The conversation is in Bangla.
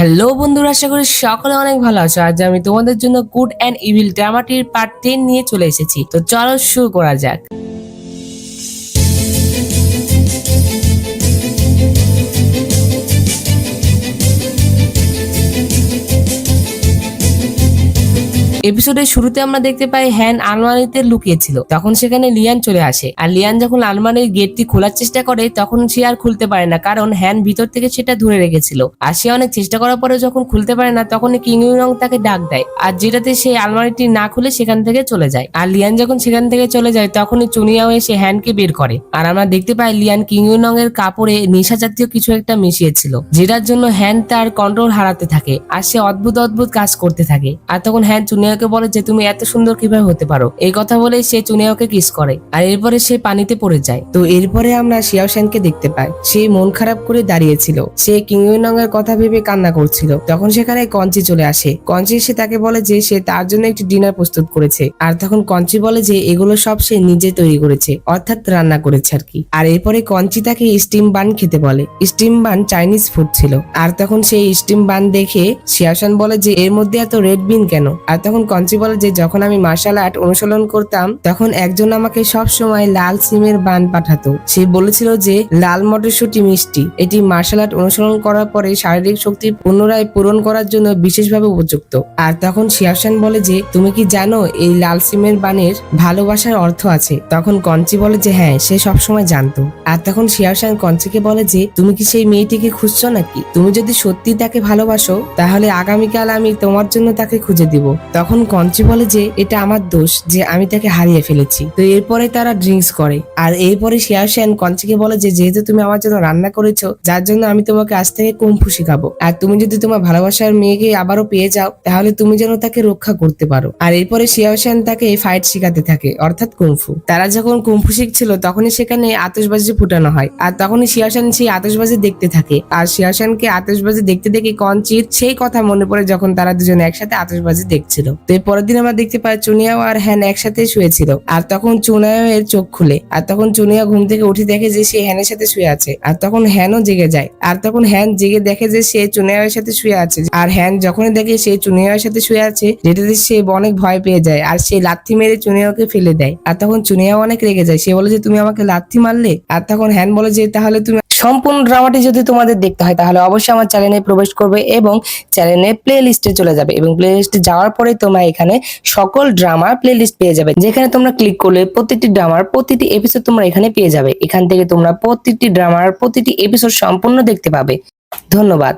হ্যালো বন্ধুরা, আশা করি সকলে অনেক ভালো আছো। আজ আমি তোমাদের জন্য গুড অ্যান্ড ইভিল ড্রামাটির পার্ট 10 নিয়ে চলে এসেছি। তো চলো শুরু করা যাক। এপিসোডের শুরুতে আমরা দেখতে পাই হ্যান আলমারিতে লুকিয়েছিল। তখন সেখানে লিয়ান চলে আসে, আর লিয়ান যখন আলমারির গেটটি খোলার চেষ্টা করে তখন সে আর খুলতে পারে না, কারণ হ্যান ভিতর থেকে সেটা ধরে রেখেছিল। আর সে অনেক চেষ্টা করার পরে যখন খুলতে পারে না, তখন কিং ইউনং তাকে ডাক দেয়, আর যেটাতে সেই আলমারিটি না খুলে সেখান থেকে চলে যায়। আর লিয়ান যখন সেখান থেকে চলে যায় তখনই চুনিয়াও এসে হ্যানকে বের করে। আর আমরা দেখতে পাই লিয়ান কিং ইউনং এর কাপড়ে নেশা জাতীয় কিছু একটা মিশিয়েছিল, যেটার জন্য হ্যান তার কন্ট্রোল হারাতে থাকে আর সে অদ্ভুত অদ্ভুত কাজ করতে থাকে। আর তখন হ্যান চুনিয়াকে বলে যে তুমি এত সুন্দর কিভাবে হতে পারো। এই কথা বলে সে চুনিয়াকে কিস করে, আর এরপরে সে পানিতে পড়ে যায়। তো এরপরে আমরা শিয়াও শ্যানকে দেখতে পাই। সে মন খারাপ করে দাঁড়িয়েছিল, সে কিং ইউনং এর কথা ভেবে কান্না করছিল। তখন সেখানে কঞ্চি চলে আসে। কঞ্চি এসে তাকে বলে যে সে তার জন্য একটি ডিনার প্রস্তুত করেছে। আর তখন কঞ্চি বলে যে এগুলো সব সে নিজে তৈরি করেছে, অর্থাৎ রান্না করেছে আর কি। আর এরপরে কঞ্চি তাকে স্টিম বান খেতে বলে। স্টিম বান চাইনিজ ফুড ছিল। আর তখন সেই স্টিম বান দেখে শিয়াও শ্যান বলে যে এর মধ্যে এত রেড বিন কেন। আর তখন কঞ্চি বলে যে যখন আমি মার্শাল আর্ট অনুশীলন করতাম তখন একজন আমাকে সব সময় লাল সিমের বান পাঠাতো। সে বলেছিল যে লাল মটরশুঁটি মিষ্টি, এটি মার্শাল আর্ট অনুসরণ করার পরে শারীরিক শক্তি পুনরায় পূরণ করার জন্য বিশেষভাবে উপযুক্ত। আর তখন শিয়াও শ্যান বলে যে তুমি কি জানো এই লাল সিমের বানের ভালোবাসার অর্থ আছে। তখন কঞ্চি বলে যে হ্যাঁ, সে সবসময় জানতো। আর তখন শিয়াও শ্যান কঞ্চিকে বলে যে তুমি কি সেই মেয়েটিকে খুঁজছো নাকি? তুমি যদি সত্যি তাকে ভালোবাসো তাহলে আগামীকাল আমি তোমার জন্য তাকে খুঁজে দিব। তখন কঞ্চি বলে যে এটা আমার দোষ যে আমি তাকে হারিয়ে ফেলেছি। তো এরপরে তারা ড্রিঙ্কস করে। আর এরপরে শিয়াও শ্যান কঞ্চিকে বলে যে যেহেতু তুমি আমার জন্য রান্না করেছো, যার জন্য আমি তোমাকে আজ থেকে কুম্ফু শিখাবো। আর তুমি যদি তোমার ভালোবাসার মেয়েকে আবারও পেয়ে যাও তাহলে তুমি যেন তাকে রক্ষা করতে পারো। আর এরপরে শিয়াও শ্যান তাকে ফাইট শিখাতে থাকে, অর্থাৎ কুম্ফু। তারা যখন কুম্ফু শিখছিল তখনই সেখানে আতশবাজি ফুটানো হয়। আর তখনই শিয়াও শ্যান সেই আতশবাজি দেখতে থাকে। আর শিয়াও শ্যানকে আতশবাজি দেখতে দেখে কঞ্চির সেই কথা মনে পড়ে যখন তারা দুজন একসাথে আতশবাজি দেখছিল। তো এর পরের দিন আমরা দেখতে পাই চুনিয়াও আর হ্যান একসাথে শুয়েছিল। আর তখন চুনিয়াও এর চোখ খুলে। আর তখন চুনিয়া ঘুম থেকে উঠে দেখে যে সে হ্যানের সাথে শুয়ে আছে। আর তখন হ্যানও জেগে যায়। আর তখন হ্যান জেগে দেখে যে সে চুনিয়াওয়ের সাথে শুয়ে আছে। আর হ্যান যখনই দেখে সে চুনিয়াওয়ের সাথে শুয়ে আছে, যেটাতে সে অনেক ভয় পেয়ে যায়। আর সে লাথি মেরে চুনিয়াওকে ফেলে দেয়। আর তখন চুনিয়াও অনেক রেগে যায়। সে বলে যে তুমি আমাকে লাথি মারলে। আর তখন হ্যান বলে যে তাহলে তুমি সম্পূর্ণ ড্রামাটি যদি তোমাদের দেখতে হয় তাহলে অবশ্যই আমার চ্যানেলে প্রবেশ করবে এবং চ্যানেলে প্লে লিস্টে চলে যাবে, এবং প্লে লিস্টে যাওয়ার পরে তোমরা এখানে সকল ড্রামার প্লে লিস্ট পেয়ে যাবে, যেখানে তোমরা ক্লিক করলে প্রতিটি ড্রামার প্রতিটি এপিসোড তোমরা এখানে পেয়ে যাবে। এখান থেকে তোমরা প্রতিটি ড্রামার প্রতিটি এপিসোড সম্পূর্ণ দেখতে পাবে। ধন্যবাদ।